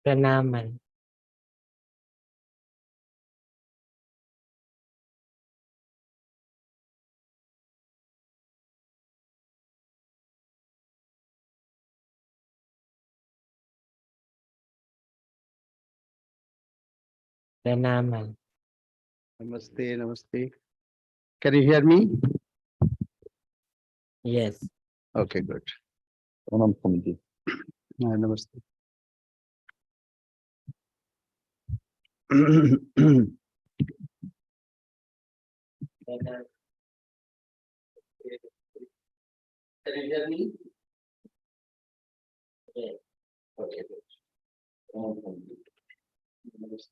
प्रणाम मन। प्रणाम मन। Namaste, namaste. Can you hear me? Yes. Okay, good. Pranam Swamiji. Namaste. प्रणाम। Can you hear me? Yes. Okay, good. Pranam Swamiji. Namaste.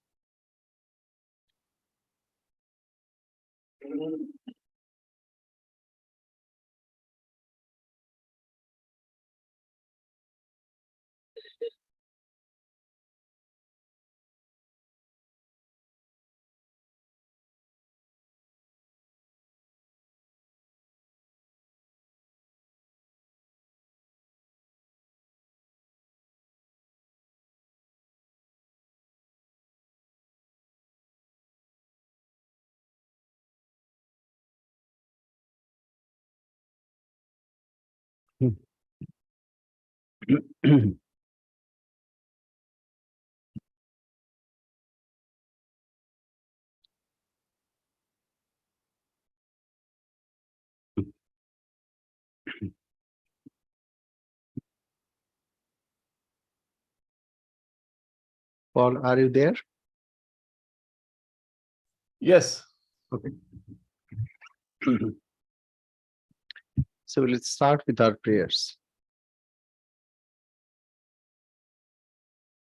Paul, are you there? Yes. Okay. So let's start with our prayers.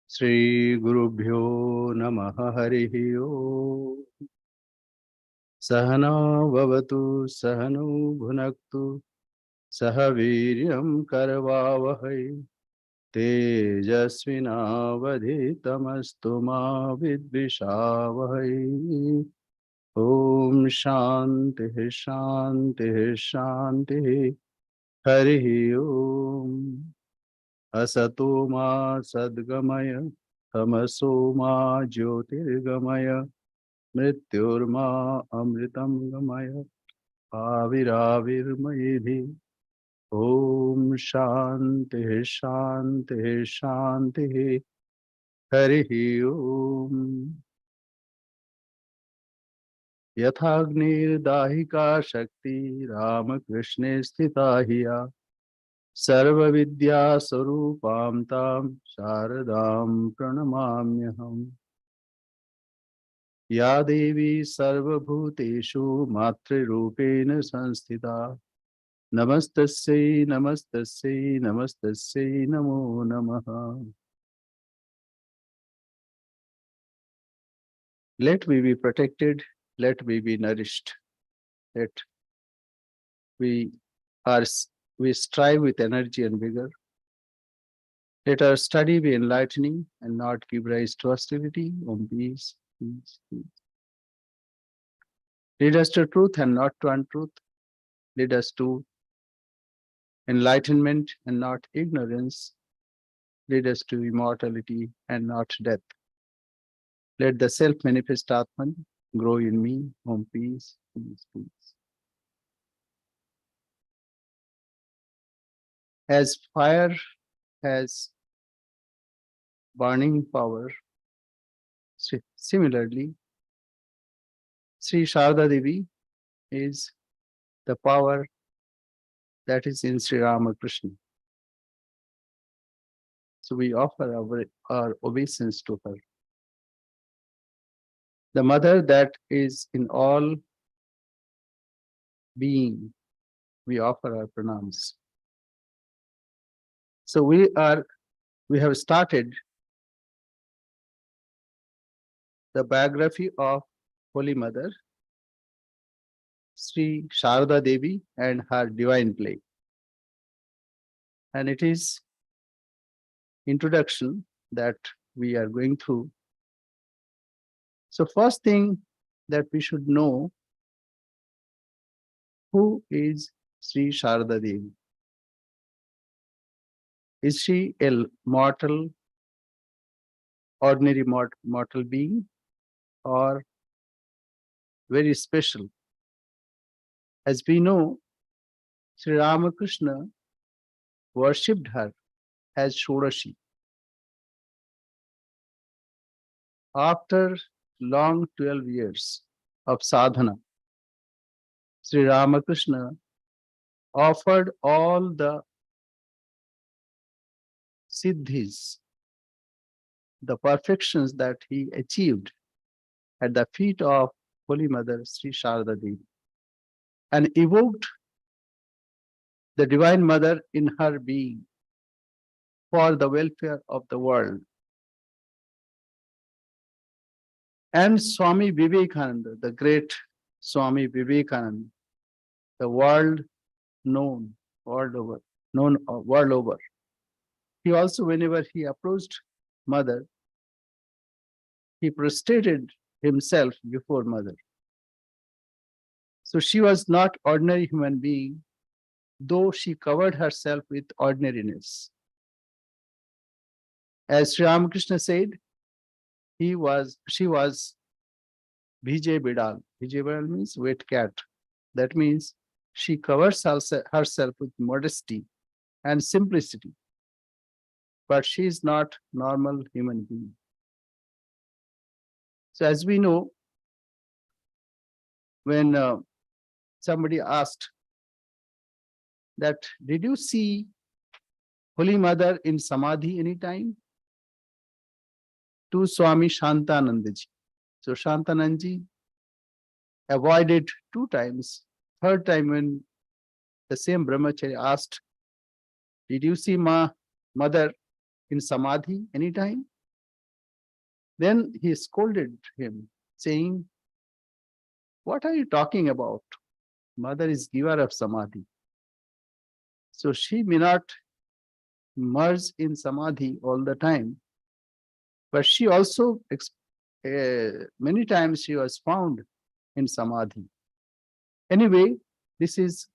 Sri Guru Bhyo Namaha Harihi Om. Sahana Vavatu Sahanu Bhunaktu Sahaviryam Karavavahai Tejasvinavadhitamastu ma vidvishavahai. Om Shanti Shanti Shanti. Harihi Om. Asato ma sadgamaya tamaso ma jyotirgamaya mrityurma amritam gamaya aviravirmayedhi. Om Shanti Shanti Shanti. Harihi Om. Yathagni dahika shakti Ramakrishne sthita hiya Sarva Vidya Sarupam Tam Sharadam Pranamamyaham. Ya Devi Sarva Bhuteshu Matre Rupena Sanstita Namastasya Namastasya Namastasya Namo Namaha. Let me be protected, let me be nourished, let we are we strive with energy and vigor. Let our study be enlightening and not give rise to hostility. Om peace, peace, peace. Lead us to truth and not to untruth. Lead us to enlightenment and not ignorance. Lead us to immortality and not death. Let the self-manifest Atman grow in me. Om peace, peace, peace. As fire has burning power, similarly, Sri Sarada Devi is the power that is in Sri Ramakrishna. So we offer our obeisance to her. The mother that is in all being, we offer our pranams. So we have started the biography of Holy Mother, Sri Sarada Devi and her divine play. And it is introduction that we are going through. So first thing that we should know, who is Sri Sarada Devi? Is she a mortal ordinary mortal being or very special. As we know, Sri Ramakrishna worshipped her as Shodashi. After long 12 years of sadhana, Sri Ramakrishna offered all the siddhis, the perfections that he achieved at the feet of Holy Mother Sri Sarada Devi, and evoked the Divine Mother in her being for the welfare of the world. And Swami Vivekananda, the great Swami Vivekananda, the world known world over, known world over. He also, whenever he approached Mother, he prostrated himself before Mother. So she was not ordinary human being, though she covered herself with ordinariness. As Sri Ramakrishna said, she was Vijay Bidal. Vijay Bidal means wet cat. That means she covers herself with modesty and simplicity. But she is not normal human being. So as we know, when somebody asked that, did you see Holy Mother in Samadhi anytime? To Swami Shantanandaji. So Shantanandaji avoided 2 times. Third time when the same brahmachari asked, did you see Mother in Samadhi anytime? Then he scolded him, saying, what are you talking about? Mother is giver of Samadhi. So she may not merge in Samadhi all the time, but she also, many times she was found in Samadhi. Anyway, this is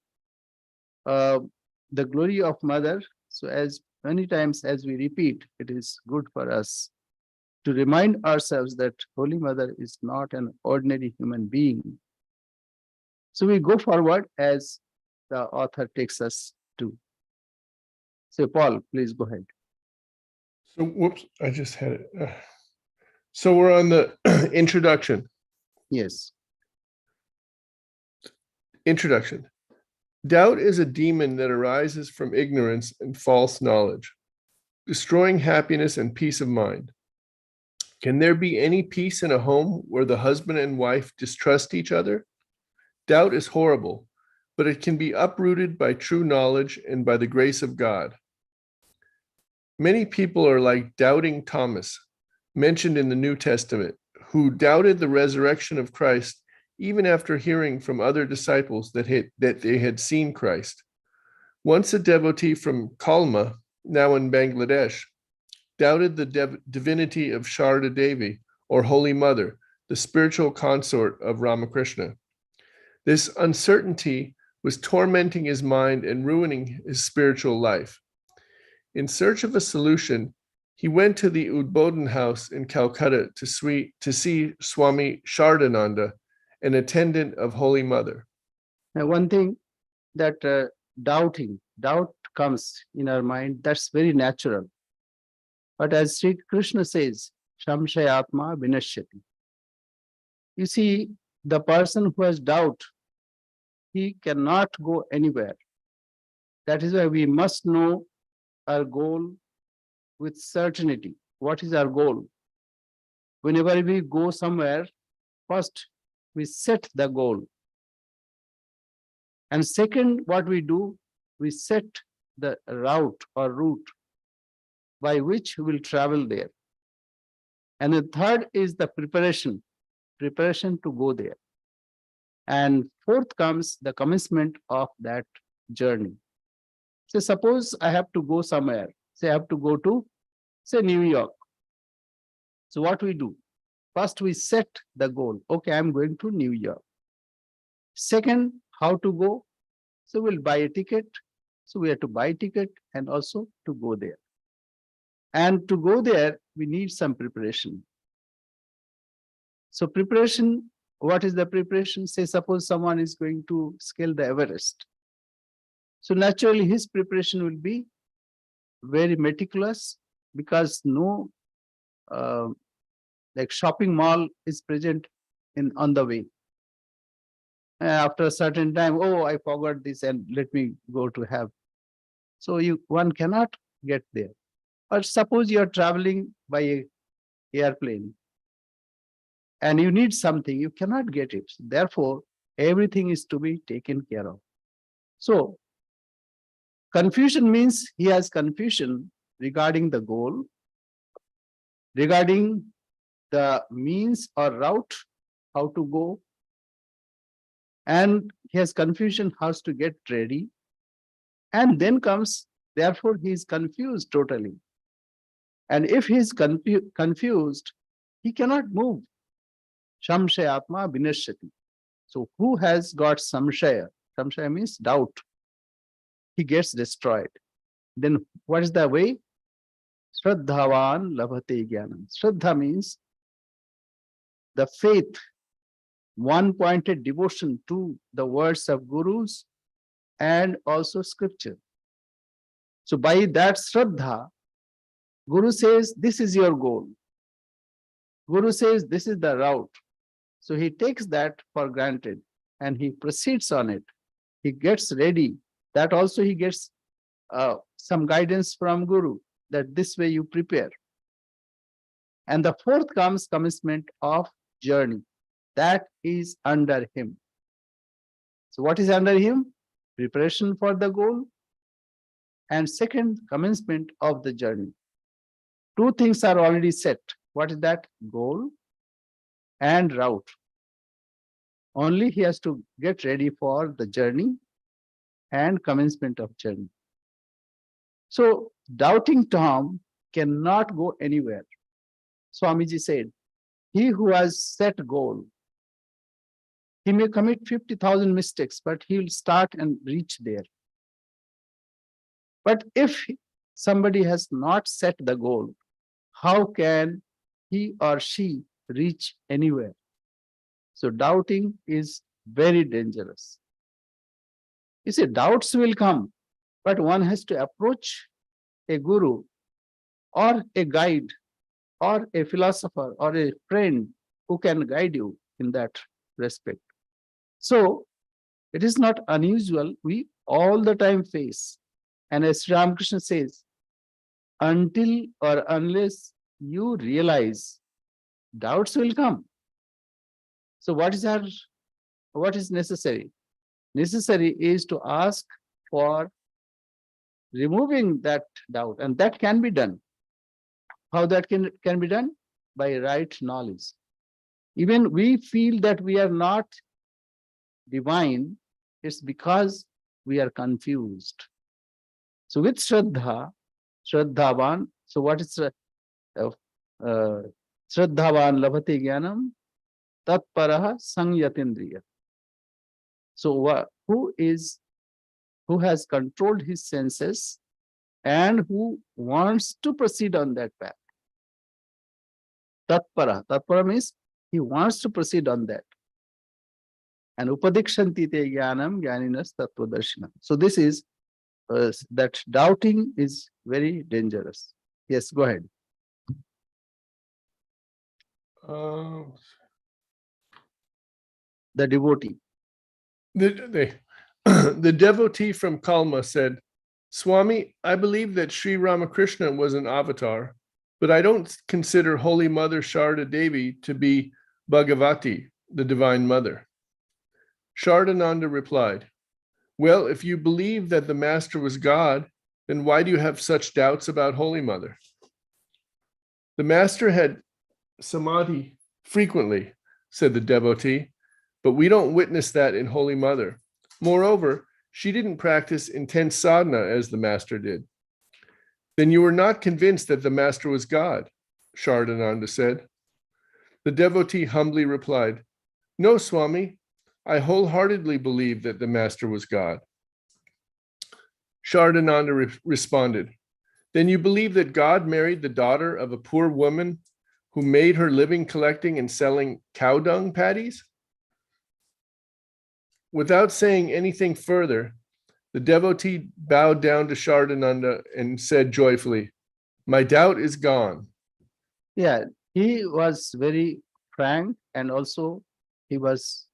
the glory of Mother. So as many times as we repeat, it is good for us to remind ourselves that Holy Mother is not an ordinary human being. So we go forward as the author takes us to. So Paul, please go ahead. So, whoops, I just had it. So we're on the introduction. Yes. Introduction. Doubt is a demon that arises from ignorance and false knowledge, destroying happiness and peace of mind. Can there be any peace in a home where the husband and wife distrust each other? Doubt is horrible, but it can be uprooted by true knowledge and by the grace of God. Many people are like doubting Thomas, mentioned in the New Testament, who doubted the resurrection of Christ even after hearing from other disciples that they had seen Christ. Once a devotee from Kalma, now in Bangladesh, doubted the divinity of Sarada Devi, or Holy Mother, the spiritual consort of Ramakrishna. This uncertainty was tormenting his mind and ruining his spiritual life. In search of a solution, he went to the Udbodhan house in Calcutta to see Swami Shardananda, an attendant of Holy Mother. Now, one thing that doubt comes in our mind, that's very natural. But as Sri Krishna says, Shamshayatma Vinashyati. You see, the person who has doubt, he cannot go anywhere. That is why we must know our goal with certainty. What is our goal? Whenever we go somewhere, first we set the goal. And second, what we do, we set the route or route by which we will travel there. And the third is the preparation to go there. And fourth comes the commencement of that journey. So suppose I have to go somewhere. Say I have to go to, say, New York. So what we do? First, we set the goal. Okay, I'm going to New York. Second, how to go? So we'll buy a ticket. So we have to buy a ticket and also to go there. And to go there, we need some preparation. So preparation, what is the preparation? Say, suppose someone is going to scale the Everest. So naturally, his preparation will be very meticulous, because no like shopping mall is present on the way. After a certain time, oh, I forgot this and let me go to have. So one cannot get there. But suppose you are traveling by a airplane and you need something, you cannot get it. Therefore, everything is to be taken care of. So confusion means he has confusion regarding the goal, regarding the means or route, how to go, and he has confusion how to get ready. And then comes, therefore, he is confused totally. And if he is confused, he cannot move. Shamshayatma vinashyati. So who has got samshaya? Samshaya means doubt. He gets destroyed. Then what is the way? Shraddhavan labhate jnanam. Shraddha means the faith, one-pointed devotion to the words of gurus and also scripture. So by that Shraddha, Guru says, this is your goal. Guru says, this is the route. So he takes that for granted and he proceeds on it. He gets ready. That also he gets some guidance from Guru, that this way you prepare. And the fourth comes commencement of journey. That is under him. So what is under him? Preparation for the goal. And second, commencement of the journey. Two things are already set. What is that? Goal and route. Only he has to get ready for the journey and commencement of journey. So doubting Tom cannot go anywhere. Swamiji said, he who has set goal, he may commit 50,000 mistakes, but he will start and reach there. But if somebody has not set the goal, how can he or she reach anywhere? So doubting is very dangerous. You see, doubts will come, but one has to approach a guru or a guide or a philosopher or a friend who can guide you in that respect. So it is not unusual. We all the time face. And as Sri Ramakrishna says, until or unless you realize, doubts will come. So what is necessary? Necessary is to ask for removing that doubt, and that can be done. How that can be done? By right knowledge. Even we feel that we are not divine, it's because we are confused. So with Shraddha, Shraddhavan, so what is Shraddhavan labhate jnanam tatparaha sangyatindriya. So who has controlled his senses and who wants to proceed on that path? Tatpara means he wants to proceed on that. And upadikshanti te jnanam jnaninas tattvadarshina. So this is that doubting is very dangerous. Yes, go ahead. The devotee. The devotee from Kalma said, Swami, I believe that Sri Ramakrishna was an avatar, but I don't consider Holy Mother Sarada Devi to be Bhagavati, the Divine Mother. Shardananda replied, well, if you believe that the Master was God, then why do you have such doubts about Holy Mother? The Master had samadhi frequently, said the devotee, but we don't witness that in Holy Mother. Moreover, she didn't practice intense sadhana as the Master did. Then you were not convinced that the Master was God, Shardananda said. The devotee humbly replied, no, Swami, I wholeheartedly believe that the Master was God. Shardananda responded, Then you believe that God married the daughter of a poor woman who made her living collecting and selling cow dung patties? Without saying anything further, the devotee bowed down to Saradananda and said joyfully, "My doubt is gone." Yeah, he was very frank, and also he was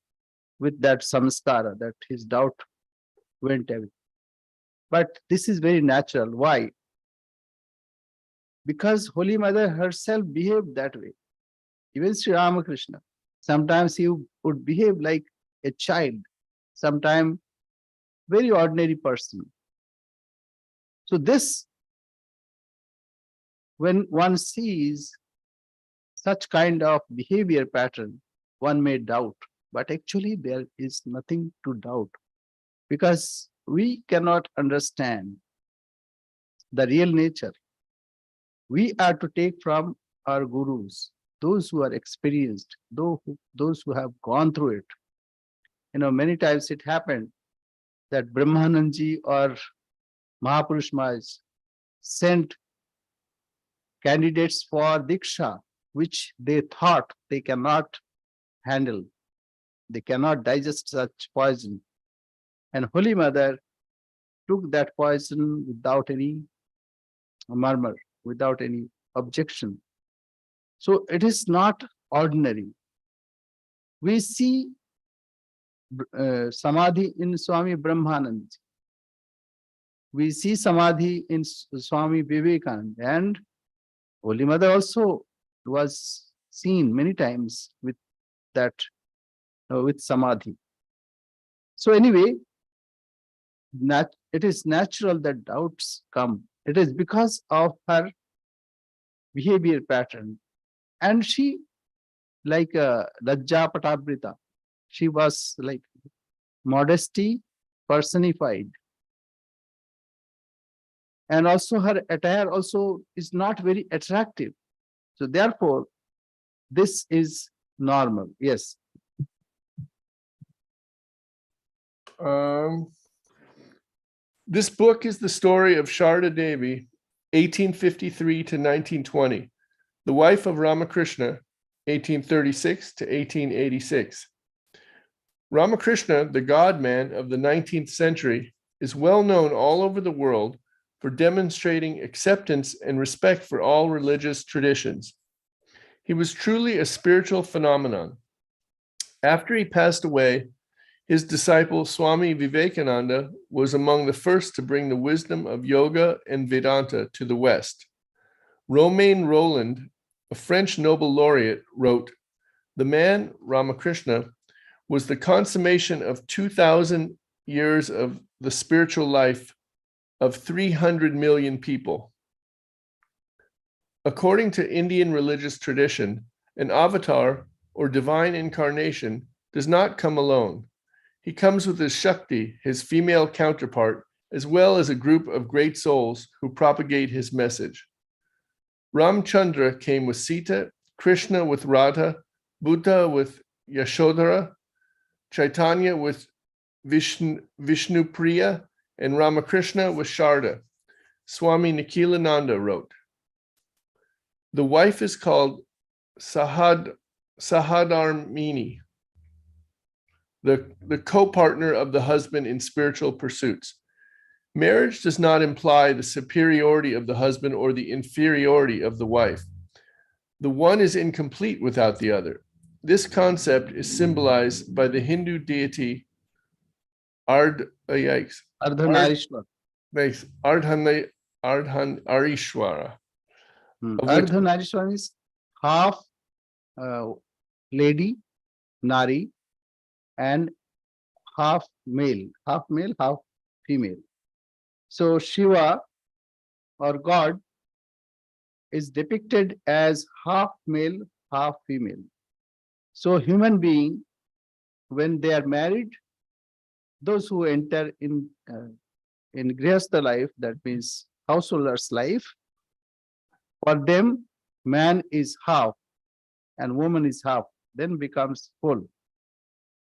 with that samskara, that his doubt went away. But this is very natural. Why? Because Holy Mother herself behaved that way. Even Sri Ramakrishna, sometimes he would behave like a child, sometimes very ordinary person. So this, when one sees such kind of behavior pattern, one may doubt, but actually there is nothing to doubt, because we cannot understand the real nature. We are to take from our gurus, those who are experienced, those who have gone through it. Many times it happened that Brahmananji or Mahapurush Maharaj sent candidates for Diksha, which they thought they cannot handle. They cannot digest such poison. And Holy Mother took that poison without any murmur, without any objection. So it is not ordinary. We see Samadhi in Swami Brahmanand. We see Samadhi in Swami Vivekananda, and Holy Mother also was seen many times with that, with Samadhi. So anyway, it is natural that doubts come. It is because of her behavior pattern. And she, like Rajja Patabrita, she was like modesty personified. And also her attire also is not very attractive. So therefore, this is normal. Yes. This book is the story of Sarada Devi, 1853 to 1920, the wife of Ramakrishna, 1836 to 1886. Ramakrishna, the God-man of the 19th century, is well known all over the world for demonstrating acceptance and respect for all religious traditions. He was truly a spiritual phenomenon. After he passed away, his disciple Swami Vivekananda was among the first to bring the wisdom of yoga and Vedanta to the West. Romain Rolland, a French Nobel laureate, wrote, "The man, Ramakrishna, was the consummation of 2,000 years of the spiritual life of 300 million people." According to Indian religious tradition, an avatar or divine incarnation does not come alone. He comes with his Shakti, his female counterpart, as well as a group of great souls who propagate his message. Ramchandra came with Sita, Krishna with Radha, Buddha with Yashodhara, Chaitanya with Vishnupriya, and Ramakrishna with Sarada. Swami Nikhilananda wrote, "The wife is called Sahadarmini, the co-partner of the husband in spiritual pursuits. Marriage does not imply the superiority of the husband or the inferiority of the wife. The one is incomplete without the other. This concept is symbolized by the Hindu deity Ardhanarishwara. Ardhanarishwara. Ardhanarishwara is half lady, Nari, and half male, half female. So Shiva or God is depicted as half male, half female. So human being, when they are married, those who enter in Grihastha life, that means householder's life, for them, man is half and woman is half, then becomes full.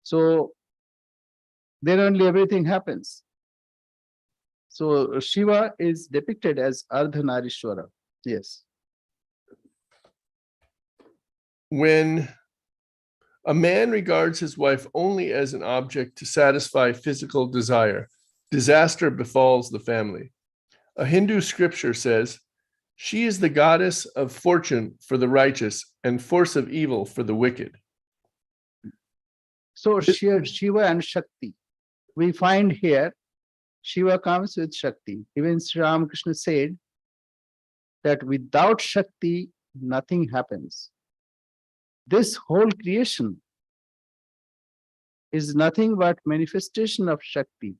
So then only everything happens. So Shiva is depicted as Ardhanarishwara. Yes. When a man regards his wife only as an object to satisfy physical desire, disaster befalls the family. A Hindu scripture says, "She is the goddess of fortune for the righteous and force of evil for the wicked." So Shiva and Shakti. We find here Shiva comes with Shakti. Even Sri Ramakrishna said that without Shakti, nothing happens. This whole creation is nothing but manifestation of Shakti.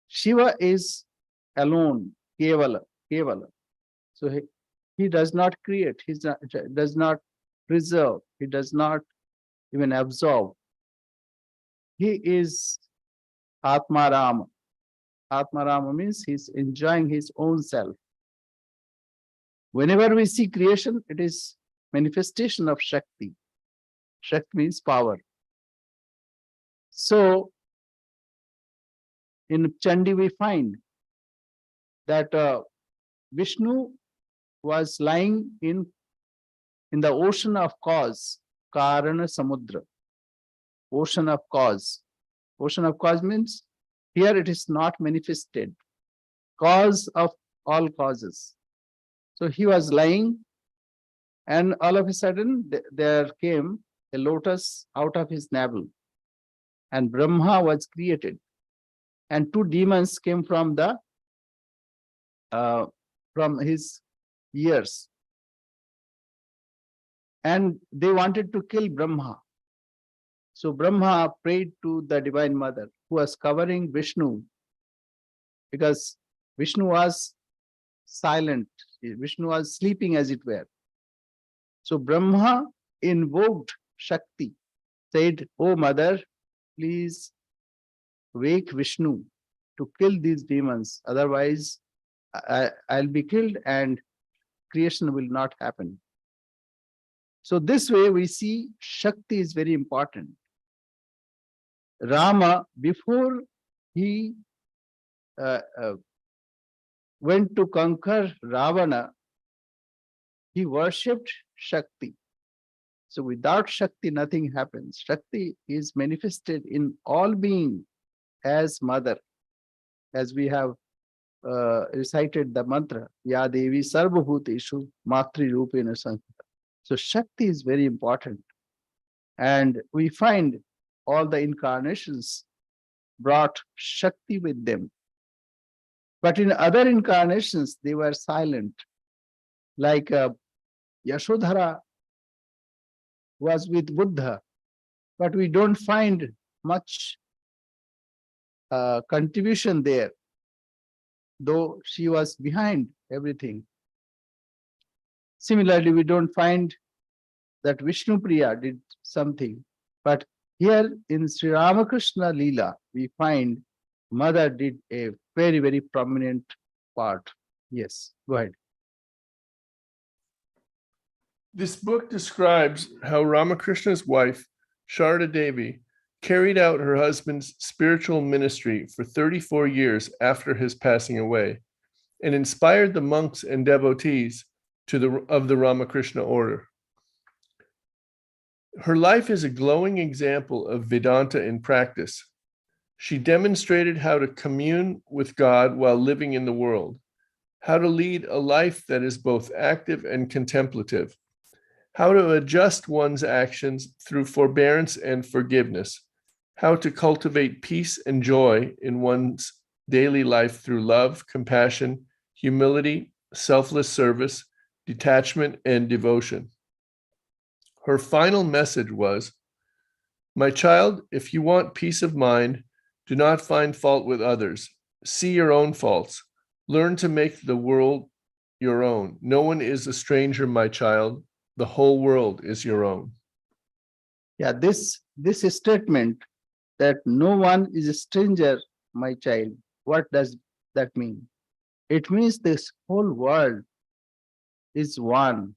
Shiva is alone, Kevala, Kevala. So he does not create, he does not preserve, he does not even absorb. He is Atmarama. Atmarama means he's enjoying his own self. Whenever we see creation, it is manifestation of Shakti. Shakti means power. So in Chandi we find that Vishnu was lying in the ocean of cause, Karana Samudra. Ocean of cause. Ocean of cause means here it is not manifested. Cause of all causes. So he was lying, and all of a sudden there came a lotus out of his navel, and Brahma was created, and two demons came from his ears, and they wanted to kill Brahma. So Brahma prayed to the Divine Mother, who was covering Vishnu, because Vishnu was silent. Vishnu was sleeping, as it were. So Brahma invoked Shakti, said, "Oh Mother, please wake Vishnu to kill these demons. Otherwise, I'll be killed and creation will not happen." So this way we see Shakti is very important. Rama, before he went to conquer Ravana, he worshipped Shakti. So without Shakti, nothing happens. Shakti is manifested in all being as mother, as we have recited the mantra, Ya Devi Sarvabhuteshu Matri Rupena Sankhita. So Shakti is very important. And we find all the incarnations brought Shakti with them. But in other incarnations, they were silent. Like Yashodhara was with Buddha, but we don't find much contribution there, though she was behind everything. Similarly, we don't find that Vishnu Priya did something, but here in Sri Ramakrishna Leela, we find Mother did a very, very prominent part. Yes, go ahead. This book describes how Ramakrishna's wife, Sarada Devi, carried out her husband's spiritual ministry for 34 years after his passing away, and inspired the monks and devotees of the Ramakrishna order. Her life is a glowing example of Vedanta in practice. She demonstrated how to commune with God while living in the world, how to lead a life that is both active and contemplative, how to adjust one's actions through forbearance and forgiveness, how to cultivate peace and joy in one's daily life through love, compassion, humility, selfless service, detachment, and devotion. Her final message was, "My child, if you want peace of mind, do not find fault with others. See your own faults. Learn to make the world your own. No one is a stranger, my child. The whole world is your own." Yeah, this statement that no one is a stranger, my child, what does that mean? It means this whole world is one.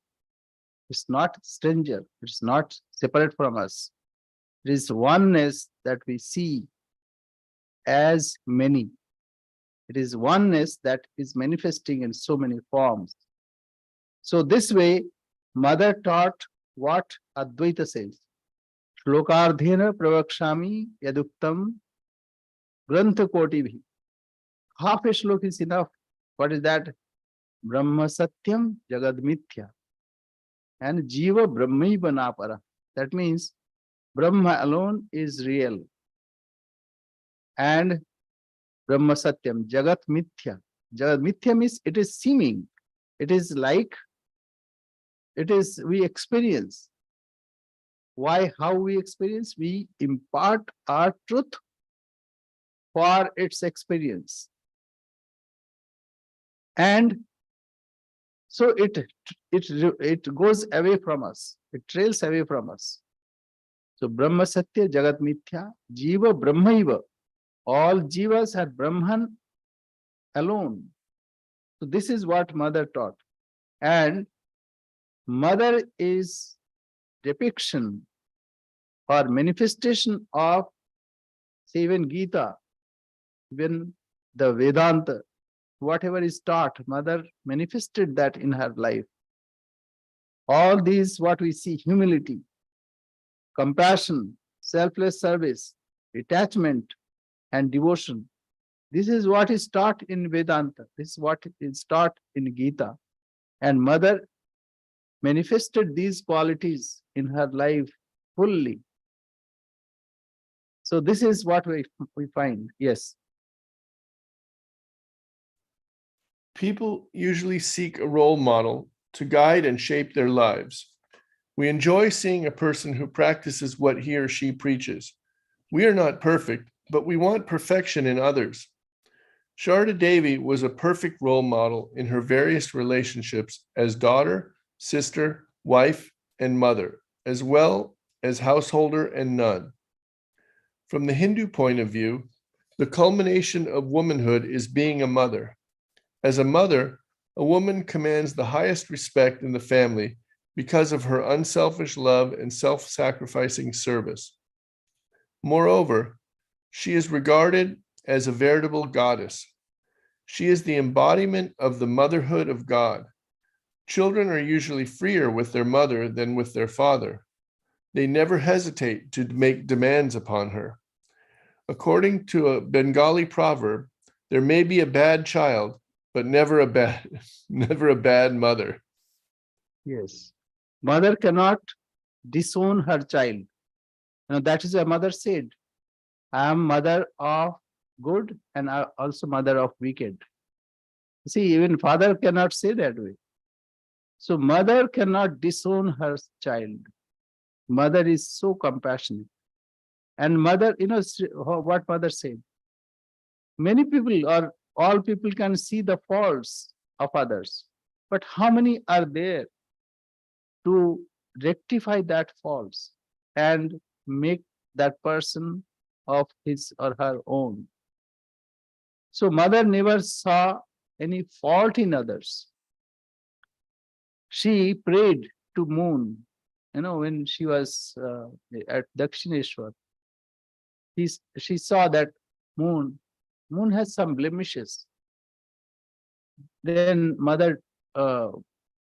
It's not stranger. It's not separate from us. It is oneness that we see as many. It is oneness that is manifesting in so many forms. So this way, Mother taught what Advaita says. Shlokardhena pravakshami yaduktam grantha kotivi. Half a shlok is enough. What is that? Brahma satyam jagad mithya. And jiva brahmaiva napara. That means Brahma alone is real. And Brahma satyam jagat mithya. Jagat mithya means it is seeming. It is like, it is, we experience. Why? How we experience? We impart our truth for its experience. And so it goes away from us. It trails away from us. So Brahma Satya Jagat Mithya Jiva Brahmaiva. All jivas are Brahman alone. So this is what Mother taught. And Mother is depiction or manifestation of, say, even Gita, even the Vedanta, whatever is taught, Mother manifested that in her life. All these, what we see, humility, compassion, selfless service, detachment, and devotion. This is what is taught in Vedanta. This is what is taught in Gita. And Mother manifested these qualities in her life fully. So this is what we find. Yes. People usually seek a role model to guide and shape their lives. We enjoy seeing a person who practices what he or she preaches. We are not perfect, but we want perfection in others. Sarada Devi was a perfect role model in her various relationships as daughter, sister, wife, and mother, as well as householder and nun. From the Hindu point of view, the culmination of womanhood is being a mother. As a mother, a woman commands the highest respect in the family because of her unselfish love and self-sacrificing service. Moreover, she is regarded as a veritable goddess. She is the embodiment of the motherhood of God. Children are usually freer with their mother than with their father. They never hesitate to make demands upon her. According to a Bengali proverb, there may be a bad child, but never a bad mother. Yes. Mother cannot disown her child. That is why Mother said, I am mother of good and I also mother of wicked. See, even father cannot say that way. So mother cannot disown her child. Mother is so compassionate. And mother, what mother said? Many people or all people can see the faults of others. But how many are there to rectify that faults and make that person of his or her own? So mother never saw any fault in others. She prayed to moon, when she was at Dakshineshwar. She saw that moon has some blemishes. Then mother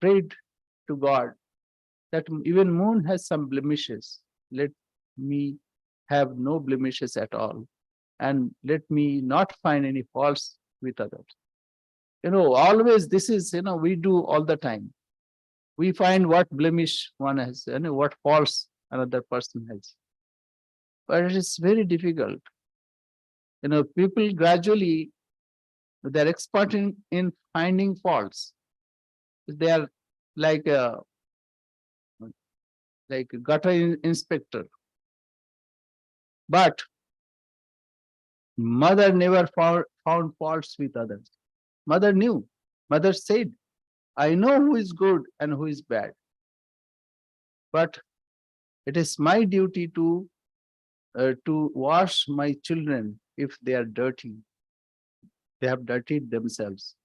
prayed to God that even moon has some blemishes. Let me have no blemishes at all. And let me not find any faults with others. Always this is, we do all the time. We find what blemish one has, what faults another person has. But it is very difficult. People gradually, they're expert in finding faults. They are like a gutter inspector. But mother never found faults with others. Mother knew. Mother said, I know who is good and who is bad. But it is my duty to wash my children if they are dirty. They have dirtied themselves.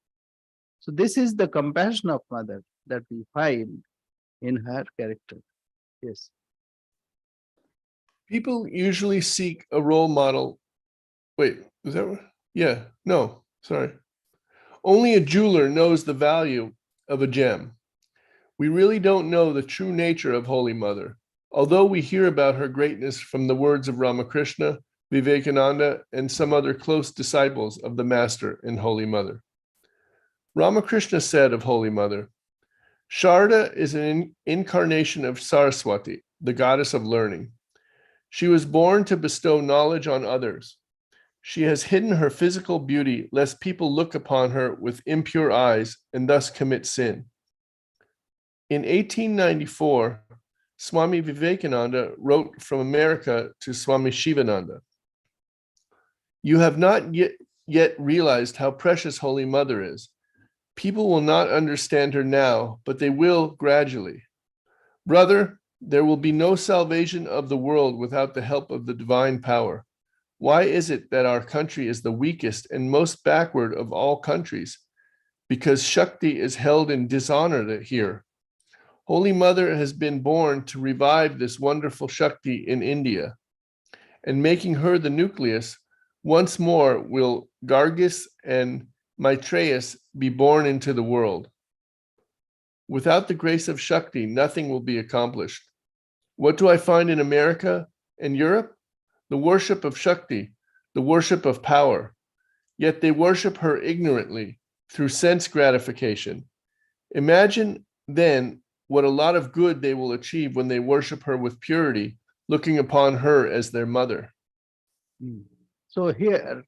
So this is the compassion of mother that we find in her character. Yes. People usually seek a role model. Wait, is that what? Yeah, no. Sorry. Only a jeweler knows the value of a gem. We really don't know the true nature of Holy Mother, although we hear about her greatness from the words of Ramakrishna, Vivekananda, and some other close disciples of the Master and Holy Mother. Ramakrishna said of Holy Mother, Sarada is an incarnation of Saraswati, the goddess of learning. She was born to bestow knowledge on others. She has hidden her physical beauty lest people look upon her with impure eyes and thus commit sin. In 1894, Swami Vivekananda wrote from America to Swami Shivananda, You have not yet realized how precious Holy Mother is. People will not understand her now, but they will gradually. Brother, there will be no salvation of the world without the help of the divine power. Why is it that our country is the weakest and most backward of all countries? Because Shakti is held in dishonor here. Holy Mother has been born to revive this wonderful Shakti in India, and making her the nucleus, once more will Gargis and Maitreya be born into the world. Without the grace of Shakti, nothing will be accomplished. What do I find in America and Europe? The worship of Shakti, the worship of power. Yet they worship her ignorantly through sense gratification. Imagine then what a lot of good they will achieve when they worship her with purity, looking upon her as their mother. So here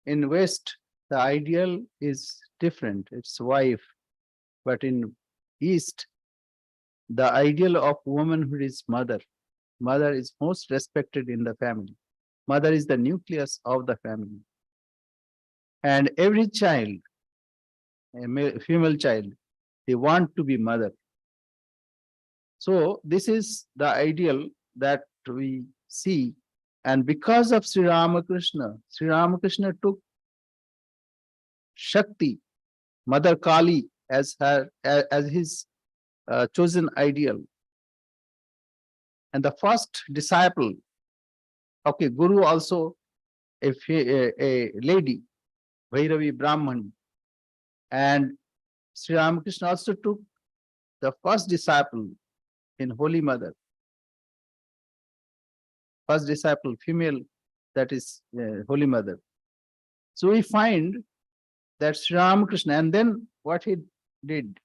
in West, the ideal is different. It's wife. But in East, the ideal of womanhood is mother. Mother is most respected in the family. Mother is the nucleus of the family. And every child, female child, they want to be mother. So this is the ideal that we see. And because of Sri Ramakrishna took Shakti, Mother Kali, as his chosen ideal. And the first disciple, okay, Guru also a lady, Bhairavi Brahman. And Sri Ramakrishna also took the first disciple in Holy Mother. First disciple, female, that is Holy Mother. So we find that Sri Ramakrishna, and then what he did,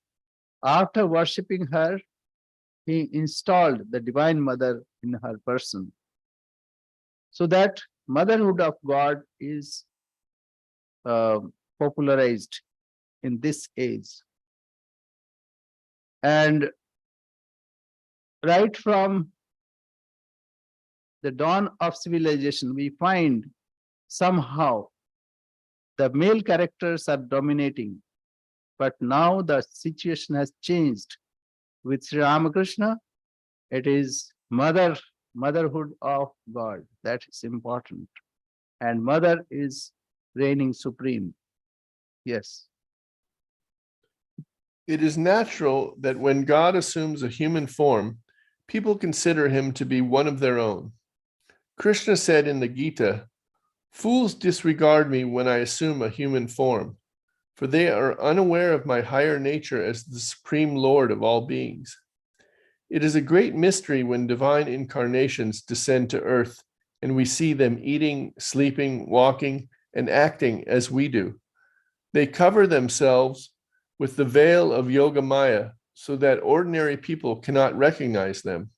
after worshipping her, he installed the Divine Mother in her person. So that motherhood of God is popularized in this age. And right from the dawn of civilization, we find somehow the male characters are dominating. But now the situation has changed. With Sri Ramakrishna, it is motherhood of God. That is important. And mother is reigning supreme. Yes. It is natural that when God assumes a human form, people consider him to be one of their own. Krishna said in the Gita, Fools disregard me when I assume a human form, for they are unaware of my higher nature as the supreme Lord of all beings. It is a great mystery when divine incarnations descend to earth and we see them eating, sleeping, walking, and acting as we do. They cover themselves with the veil of Yoga Maya so that ordinary people cannot recognize them.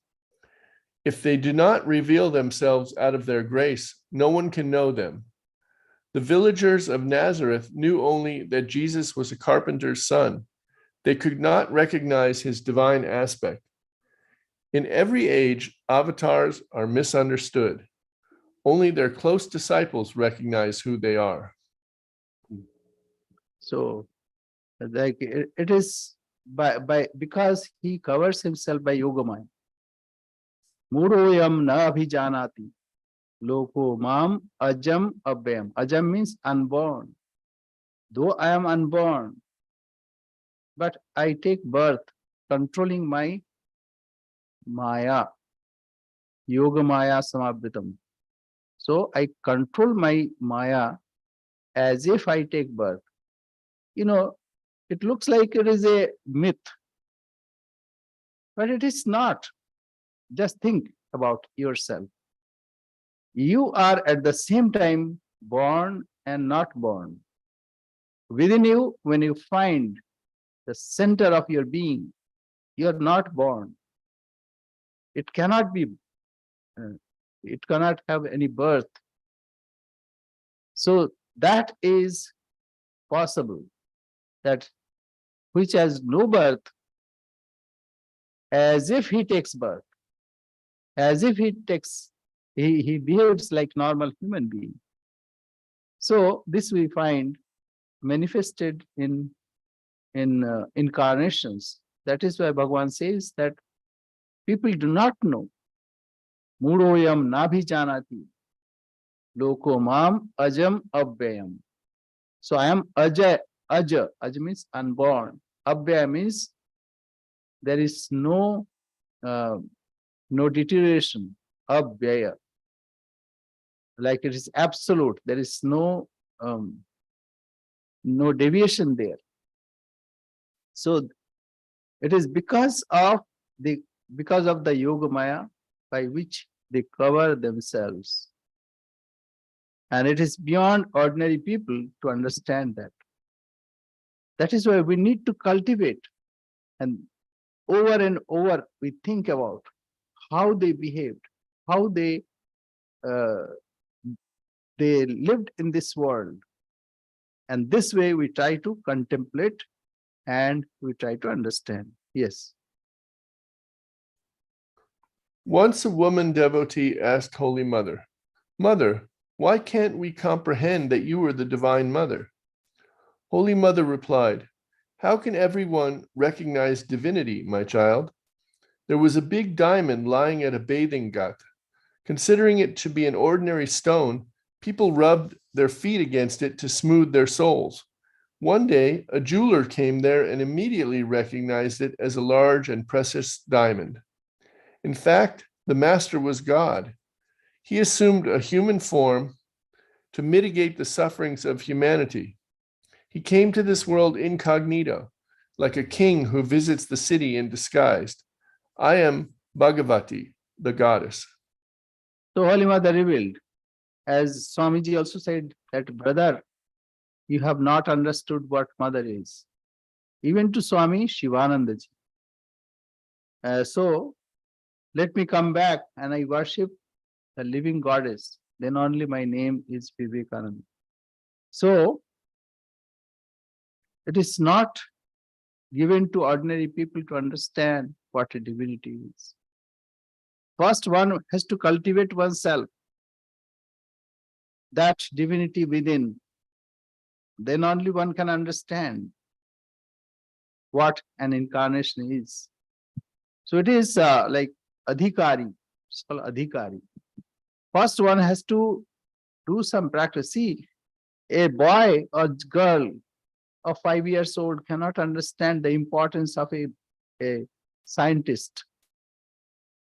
If they do not reveal themselves out of their grace, no one can know them. The villagers of Nazareth knew only that Jesus was a carpenter's son. They could not recognize his divine aspect. In every age, avatars are misunderstood. Only their close disciples recognize who they are. So, like it is because he covers himself by Yogamaya. Mudoyam na abhijanati. Loko mam ajam abhyam. Ajam means unborn. Though I am unborn, but I take birth controlling my Maya. Yoga Maya Samabhitam. So I control my Maya as if I take birth. You know, it looks like it is a myth, but it is not. Just think about yourself. You are at the same time born and not born. Within you, when you find the center of your being, you are not born. It cannot be, uh, it cannot have any birth. So that is possible, that which has no birth, as if he takes birth, as if he behaves like normal human being. So this we find manifested in incarnations. That is why Bhagavan says that people do not know. Mudoyam nabhi janati, loko mam ajam abhyayam. So I am aja, aja means unborn. Abhyaya means there is no deterioration. Abhyaya, like it is absolute. There is no deviation there. So it is because of the Yoga Maya by which they cover themselves. And it is beyond ordinary people to understand that. That is why we need to cultivate, and over we think about how they behaved, how they lived in this world. And this way we try to contemplate and we try to understand. Yes. Once a woman devotee asked Holy Mother, "Mother, why can't we comprehend that you are the Divine Mother?" Holy Mother replied, "How can everyone recognize divinity, my child? There was a big diamond lying at a bathing ghat. Considering it to be an ordinary stone, people rubbed their feet against it to smooth their soles. One day, a jeweler came there and immediately recognized it as a large and precious diamond. In fact, the master was God. He assumed a human form to mitigate the sufferings of humanity. He came to this world incognito, like a king who visits the city in disguise. I am Bhagavati, the goddess." So Holy Mother revealed, as Swamiji also said, that brother, you have not understood what mother is. Even to Swami Shivanandaji. So let me come back and I worship the living goddess. Then only my name is Vivekananda. So it is not given to ordinary people to understand what a divinity is. First, one has to cultivate oneself, that divinity within. Then only one can understand what an incarnation is. So it is like adhikari. It's called adhikari. First, one has to do some practice. See, a boy or girl of 5 years old cannot understand the importance of a scientist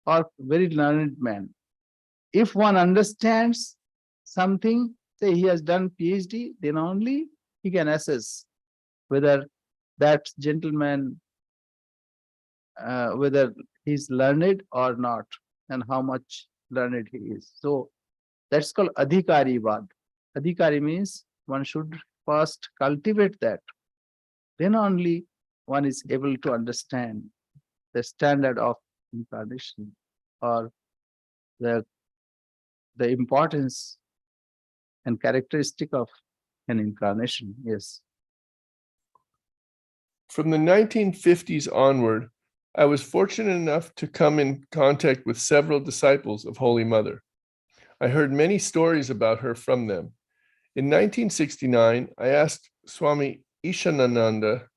or very learned man. If one understands something, say he has done PhD, then only he can assess whether that gentleman, whether he's learned or not, and how much learned he is. So that's called adhikari vad. Adhikari means one should first cultivate that. Then only one is able to understand the standard of incarnation or the importance and characteristic of an incarnation. Yes. From the 1950s onward, I was fortunate enough to come in contact with several disciples of Holy Mother. I heard many stories about her from them. In 1969, I asked Swami Ishanananda,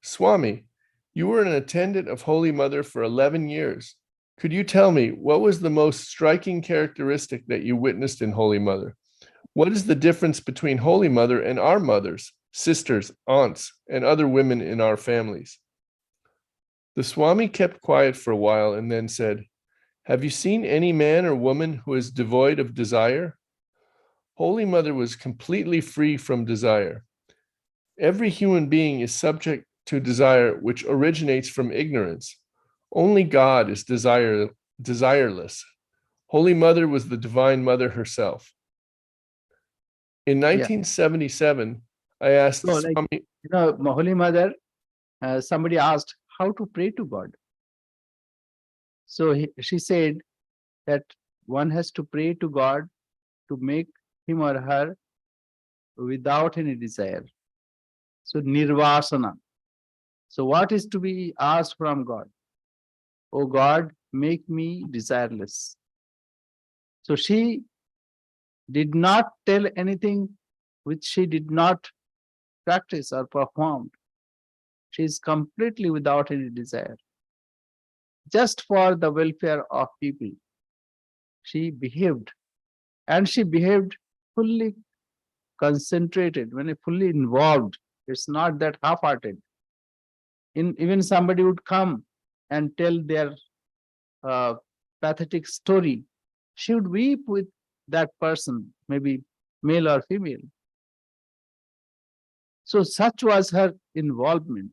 "Swami, you were an attendant of Holy Mother for 11 years. Could you tell me what was the most striking characteristic that you witnessed in Holy Mother? What is the difference between Holy Mother and our mothers, sisters, aunts, and other women in our families?" The Swami kept quiet for a while and then said, "Have you seen any man or woman who is devoid of desire? Holy Mother was completely free from desire. Every human being is subject to desire which originates from ignorance. Only God is desireless. Holy Mother was the Divine Mother herself. In Yeah. 1977, I asked So, like, Swami, Holy Mother, somebody asked how to pray to God. So she said that one has to pray to God to make him or her without any desire. So nirvasana. So what is to be asked from God? Oh God, make me desireless. So she did not tell anything which she did not practice or perform. She is completely without any desire. Just for the welfare of people, she behaved, and she behaved fully concentrated, when fully involved. It's not that half-hearted. Even somebody would come and tell their uh, pathetic story, she would weep with that person, maybe male or female. So such was her involvement.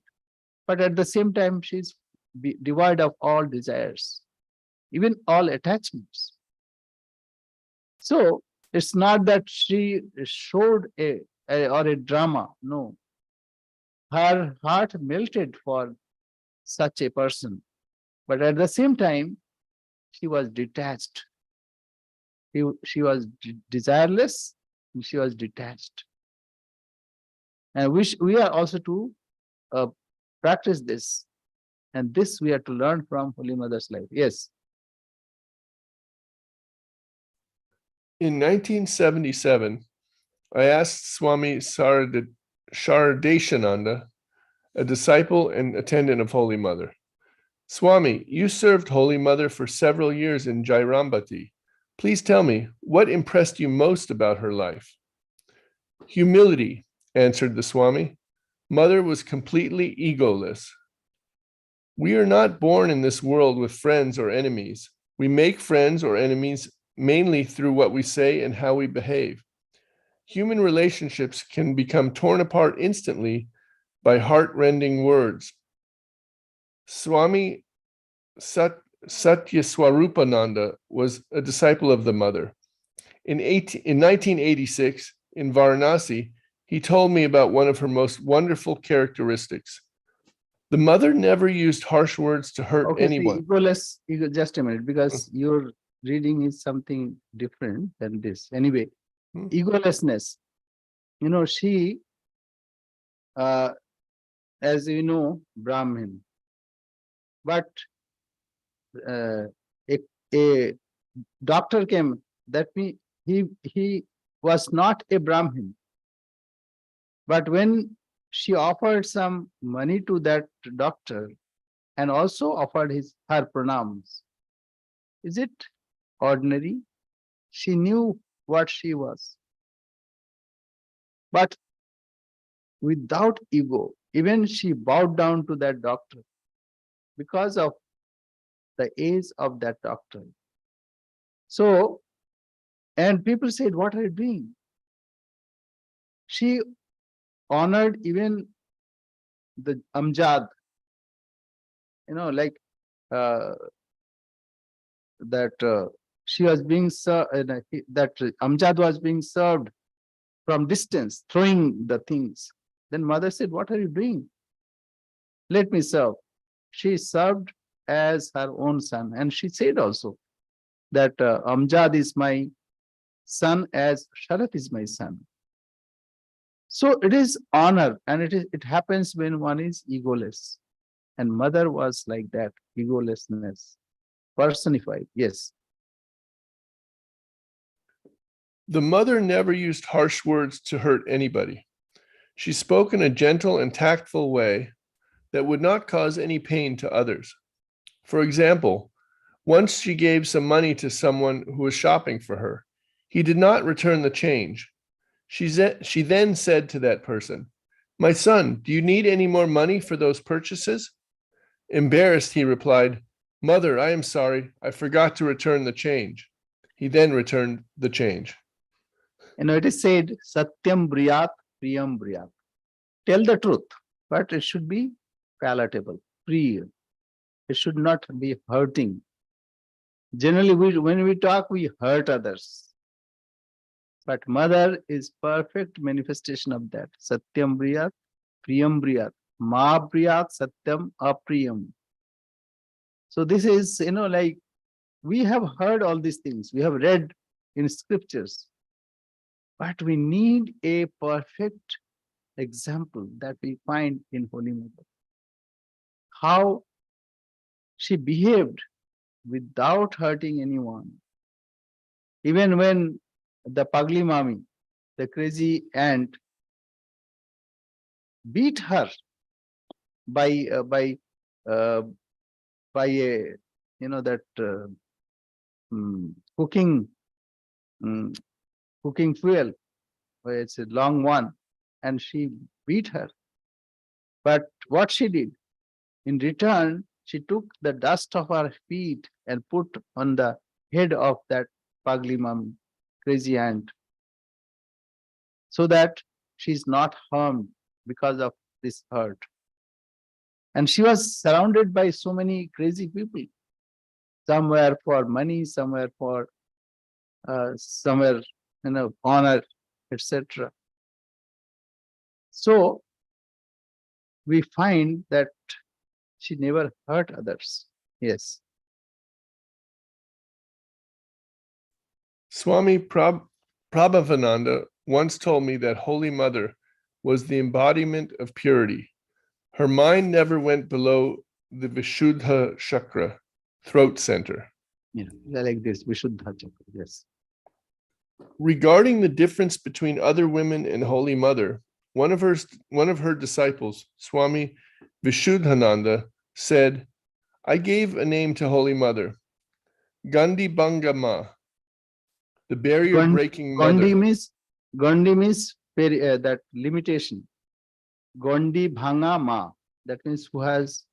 But at the same time, she's devoid of all desires, even all attachments. So it's not that she showed a drama. No, her heart melted for such a person, but at the same time, she was detached. She was desireless, and she was detached. And we are also to practice this, and this we are to learn from Holy Mother's life. Yes. in 1977, I asked Swami Sharadeshananda, a disciple and attendant of Holy Mother, Swami, you served Holy Mother for several years in Jairambati. Please tell me, what impressed you most about her life? Humility, answered the Swami. Mother was completely egoless. We are not born in this world with friends or enemies. We make friends or enemies mainly through what we say and how we behave. Human relationships can become torn apart instantly by heart-rending words. Swami Satyaswarupananda was a disciple of the Mother. In 1986, in Varanasi, he told me about one of her most wonderful characteristics. The Mother never used harsh words to hurt Okay, anyone. egoless, just a minute, because your reading is something different than this. Anyway, egolessness. She, as you know, Brahmin, but uh, a doctor came, that means he was not a Brahmin. But when she offered some money to that doctor and also offered her pranams, is it ordinary? She knew what she was. But without ego, even she bowed down to that doctor because of the age of that doctor. So, and people said, what are you doing? She honored even the Amjad, like uh, that she was being served, that Amjad was being served from distance, throwing the things. Then mother said, what are you doing? Let me serve. She served as her own son. And she said also that Amjad is my son as Sharat is my son. So it is honor, and it happens when one is egoless. And mother was like that, egolessness personified. Yes. The Mother never used harsh words to hurt anybody. She spoke in a gentle and tactful way that would not cause any pain to others. For example, once she gave some money to someone who was shopping for her. He did not return the change. She then said to that person, "My son, do you need any more money for those purchases?" Embarrassed, he replied, "Mother, I am sorry. I forgot to return the change." He then returned the change. It is said, Satyam Briyat, Priyam Briyat. Tell the truth, but it should be palatable, Priya. It should not be hurting. Generally, when we talk, we hurt others. But mother is perfect manifestation of that. Satyam Briyat, Priyam Briyat. Ma Briyat, Satyam Apriyam. So this is, like we have heard all these things. We have read in scriptures. But we need a perfect example that we find in Holy Mother. How she behaved without hurting anyone. Even when the Pagli Mami, the crazy aunt, beat her by a cooking cooking fuel. It's a long one, and she beat her. But what she did in return, she took the dust of her feet and put on the head of that Pagli Mami, crazy aunt, so that she's not harmed because of this hurt. And she was surrounded by so many crazy people. Some were for money, some were for somewhere, honor, etc. So we find that she never hurt others. Yes. Swami Prabhavananda once told me that Holy Mother was the embodiment of purity. Her mind never went below the Vishuddha chakra, throat center. Like this, Vishuddha chakra, yes. Regarding the difference between other women and Holy Mother, one of her disciples, Swami Vishuddhananda, said, I gave a name to Holy Mother, Gandhi Bangama, the barrier breaking mother. Gandhi means that limitation. Gandhi Bhanga Ma, that means who has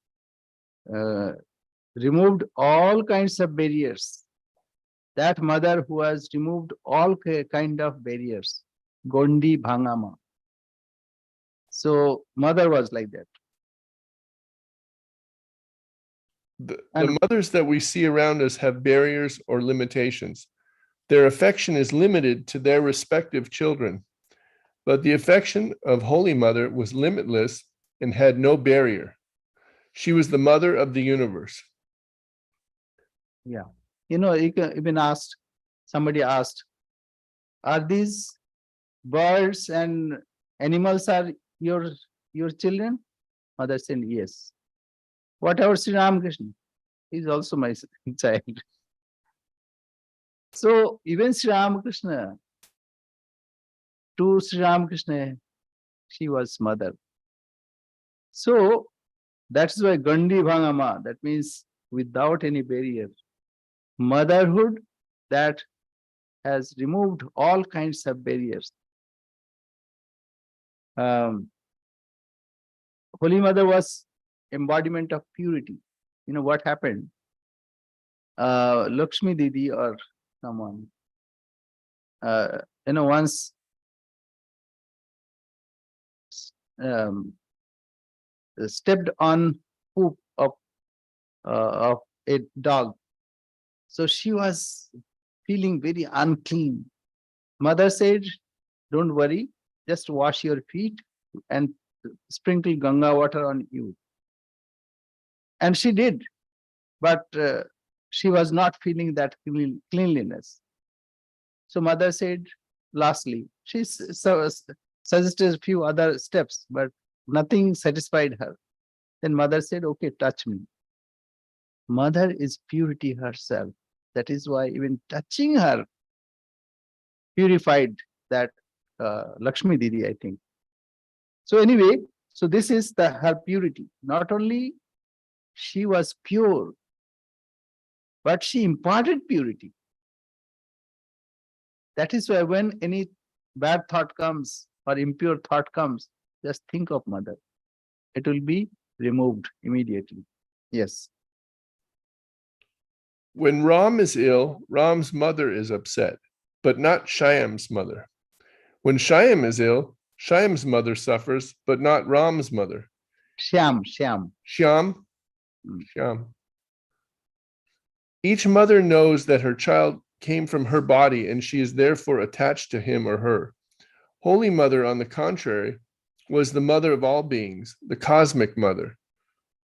removed all kinds of barriers. That mother who has removed all kind of barriers. Gandhi Bhanga Ma. So mother was like that. The mothers that we see around us have barriers or limitations. Their affection is limited to their respective children. But the affection of Holy Mother was limitless and had no barrier. She was the mother of the universe. Yeah. Somebody asked, are these birds and animals are your children? Mother said, yes. What about Sri Ramakrishna? He's also my child. So even Sri Ramakrishna, to Sri Ramakrishna, she was mother. So that's why Gandhi Bhangama, that means without any barrier. Motherhood that has removed all kinds of barriers. Holy Mother was embodiment of purity. What happened? Lakshmi Didi or someone, once stepped on poop of a dog. So she was feeling very unclean. Mother said, don't worry, just wash your feet and sprinkle Ganga water on you. And she did, but she was not feeling that cleanliness. So mother said, lastly, she suggested a few other steps, but nothing satisfied her. Then mother said, okay, touch me. Mother is purity herself. That is why even touching her purified that Lakshmi Didi, I think. So anyway, so this is her purity. Not only she was pure, but she imparted purity. That is why when any bad thought comes or impure thought comes, just think of mother. It will be removed immediately. Yes. When Ram is ill, Ram's mother is upset, but not Shyam's mother. When Shyam is ill, Shyam's mother suffers, but not Ram's mother. Shyam. Shyam. Each mother knows that her child came from her body and she is therefore attached to him or her. Holy Mother, on the contrary, was the mother of all beings, the cosmic mother.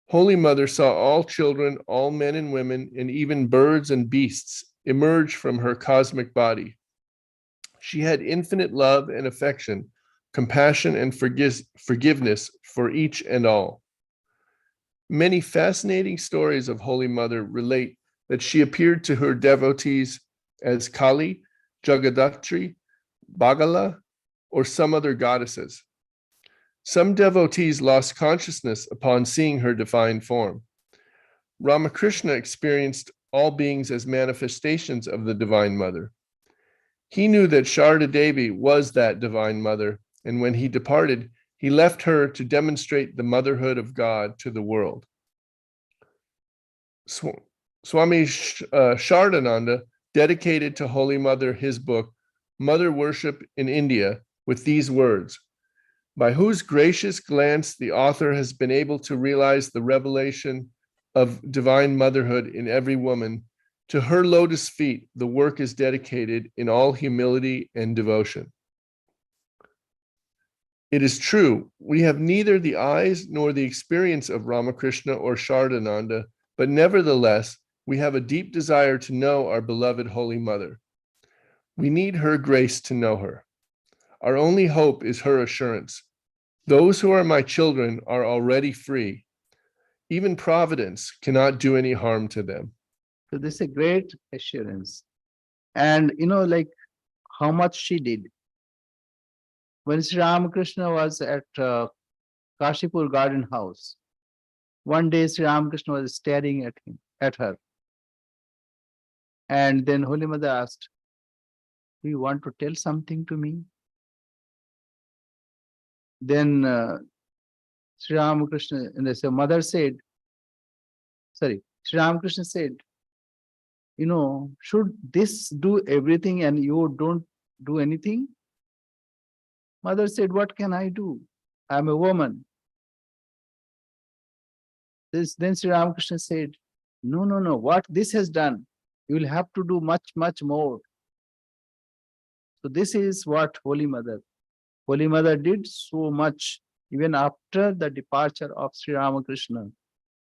Holy Mother saw all children, all men and women, and even birds and beasts emerge from her cosmic body. She had infinite love and affection, compassion and forgiveness for each and all. Many fascinating stories of Holy Mother relate that she appeared to her devotees as Kali, Jagadatri, Bagala, or some other goddesses. Some devotees lost consciousness upon seeing her divine form. Ramakrishna experienced all beings as manifestations of the Divine Mother. He knew that Sarada Devi was that Divine Mother, and when he departed, he left her to demonstrate the motherhood of God to the world. Swami Shardananda dedicated to Holy Mother his book, Mother Worship in India, with these words: by whose gracious glance the author has been able to realize the revelation of divine motherhood in every woman, to her lotus feet the work is dedicated in all humility and devotion. It is true, we have neither the eyes nor the experience of Ramakrishna or Shardananda, but nevertheless, we have a deep desire to know our beloved Holy Mother. We need her grace to know her. Our only hope is her assurance. Those who are my children are already free. Even providence cannot do any harm to them. So this is a great assurance. And like how much she did. When Sri Ramakrishna was at Kashipur Garden House, one day Sri Ramakrishna was staring at her. And then Holy Mother asked, do you want to tell something to me? Then Sri Ramakrishna, and the mother said, Sri Ramakrishna said, should this do everything and you don't do anything? Mother said, what can I do? I'm a woman. Then Sri Ramakrishna said, no, what this has done, you will have to do much, much more. So this is what Holy Mother did so much, even after the departure of Sri Ramakrishna.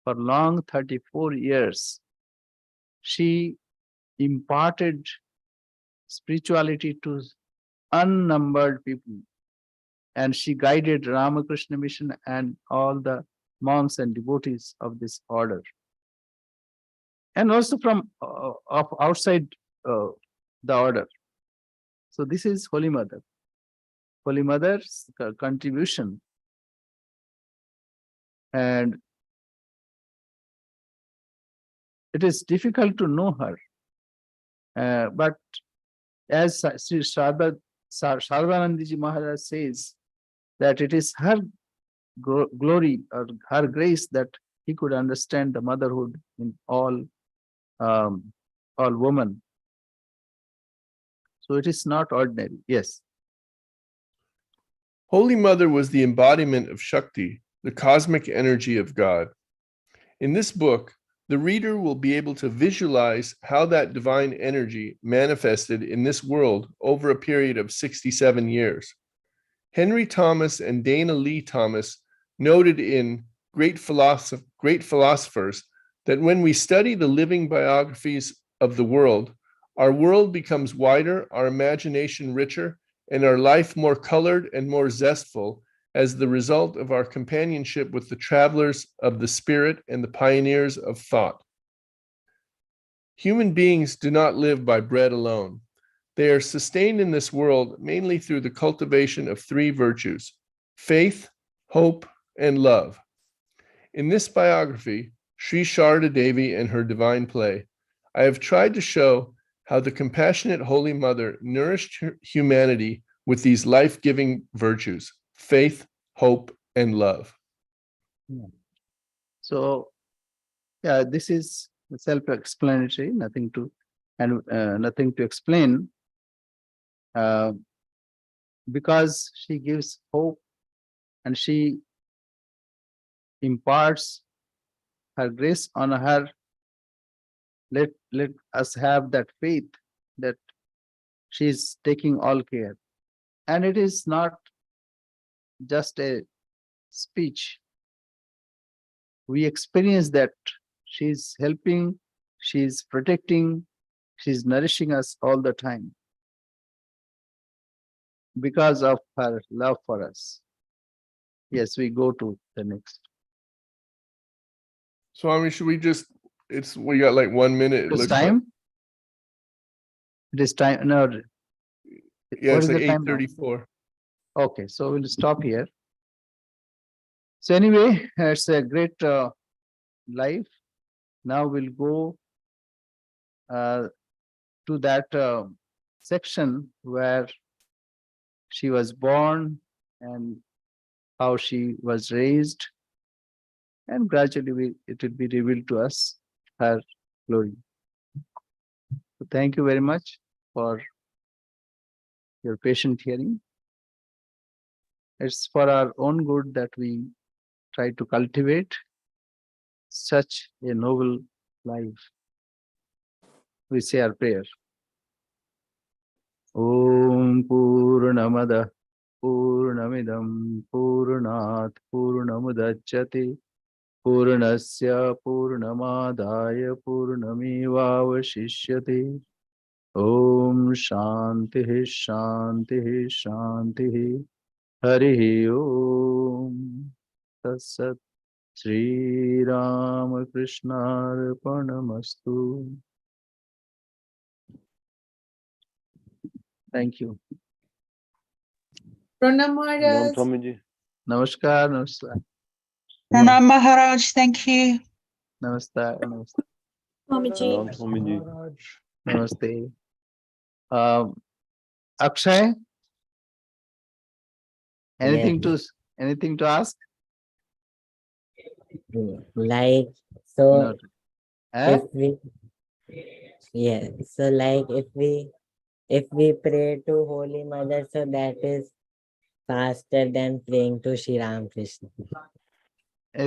For long 34 years, she imparted spirituality to unnumbered people. And she guided Ramakrishna Mission and all the monks and devotees of this order. And also from outside the order. So this is Holy Mother. Holy Mother's contribution. And it is difficult to know her. But as Sri Saradanandiji Maharaj says, that it is her glory or her grace that he could understand the motherhood in all women. So it is not ordinary. Yes. Holy Mother was the embodiment of Shakti, the cosmic energy of God. In this book, the reader will be able to visualize how that divine energy manifested in this world over a period of 67 years. Henry Thomas and Dana Lee Thomas noted in Great Philosophers that when we study the living biographies of the world, our world becomes wider, our imagination richer, and our life more colored and more zestful as the result of our companionship with the travelers of the spirit and the pioneers of thought. Human beings do not live by bread alone. They are sustained in this world mainly through the cultivation of three virtues: faith, hope, and love. In this biography, Sri Sarada Devi and her divine play, I have tried to show how the compassionate Holy Mother nourished humanity with these life-giving virtues: faith, hope, and love. So, yeah, this is self-explanatory, nothing to explain. because she gives hope and she imparts her grace on her. Let us have that faith that she is taking all care. And it is not just a speech. We experience that she's helping, she's protecting, she's nourishing us all the time because of her love for us. Yes, we go to the next. Swami, should we just, we got like 1 minute. It It's looks like. time? It is time. No, Yeah, what it's is like the time now? 8:34. Okay, so we'll stop here. So anyway, it's a great life. Now we'll go to that section where she was born and how she was raised, and gradually it will be revealed to us her glory. So thank you very much for your patient hearing. It's for our own good that we try to cultivate such a noble life. We say our prayer. Om Purnamada Purnamidam Purnat Purnamudachyate Purnasya Purnamadaya Purnamevavashishyate. Om Shanti Shanti Shanti. Hari Om Tatsat. Sri Ramakrishna Arpanamastu. Thank you. Pranam Maharaj. Namaskar, namaskar. Pranam Maharaj, thank you. Namaskar, namaskar. Swamiji. Namaste. Akshay, anything to ask? Like, so No. Eh? if we, yeah, so like if we pray to Holy Mother, so that is faster than praying to Shri Ram Krishna.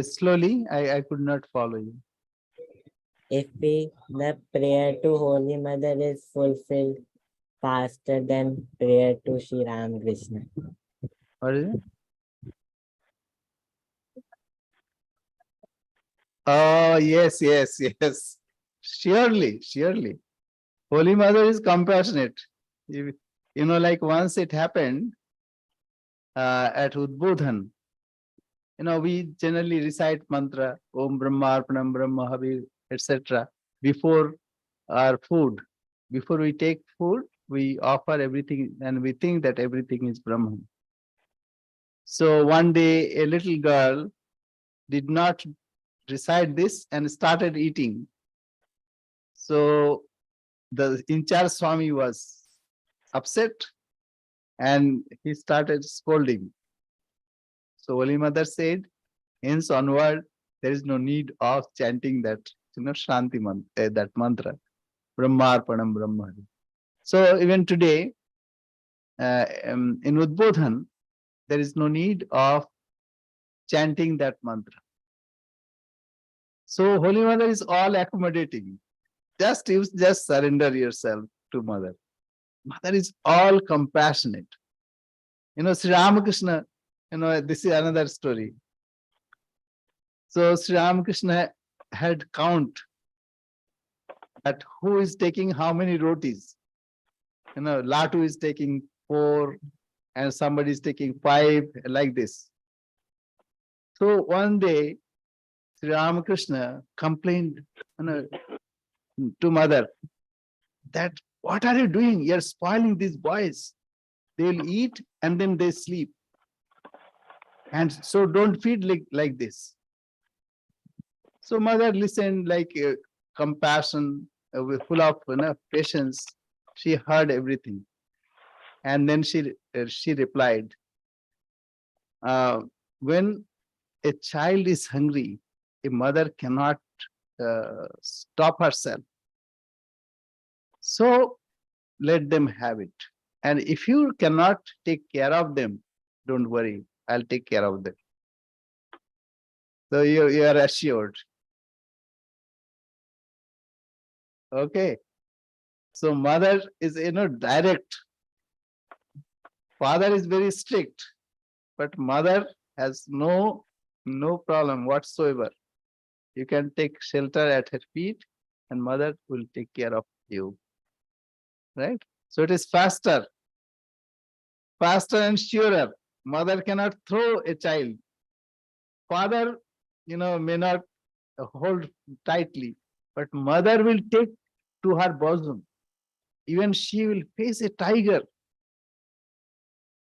Slowly, I could not follow you. If the prayer to Holy Mother is fulfilled faster than prayer to Shri Ram Krishna. What is it? Oh, yes, yes, yes. Surely, surely. Holy Mother is compassionate. You know, like once it happened at Udbodhan, you know, we generally recite mantra, Om Brahmarpanam Brahma Havi, etc. before our food. Before we take food, we offer everything and we think that everything is Brahman. So one day a little girl did not recite this and started eating. So the in-charge Swami was upset and he started scolding. So Holy Mother said, hence onward, there is no need of chanting that, Shanti mantra, that mantra, Brahmarpanam Brahma. So even today, in Udbodhan, there is no need of chanting that mantra. So Holy Mother is all accommodating. Just surrender yourself to Mother. Mother is all compassionate. Sri Ramakrishna, this is another story. So Sri Ramakrishna had count at who is taking how many rotis. Latu is taking 4 and somebody is taking 5, like this. So one day, Sri Ramakrishna complained to Mother that, what are you doing? You're spoiling these boys. They'll eat and then they sleep. And so don't feed like this. So Mother listened like compassion, full of patience. She heard everything. And then she replied, when a child is hungry, a mother cannot stop herself. So let them have it. And if you cannot take care of them, don't worry, I'll take care of them. So you are assured. Okay. So mother is, direct. Father is very strict, but mother has no problem whatsoever. You can take shelter at her feet and mother will take care of you. Right? So it is faster and surer. Mother cannot throw a child. Father, may not hold tightly, but mother will take to her bosom. Even she will face a tiger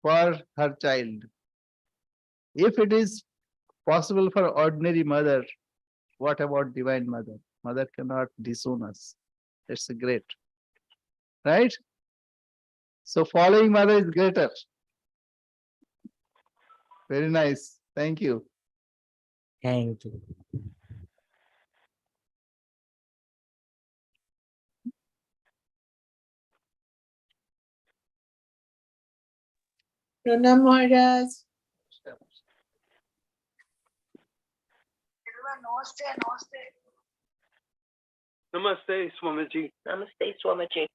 for her child. If it is possible for ordinary mother, what about divine mother? Mother cannot disown us. It's great. Right? So following mother is greater. Very nice. Thank you. Thank you. Pranam Maharaj. Namaste, Swamiji. Namaste, Swamiji.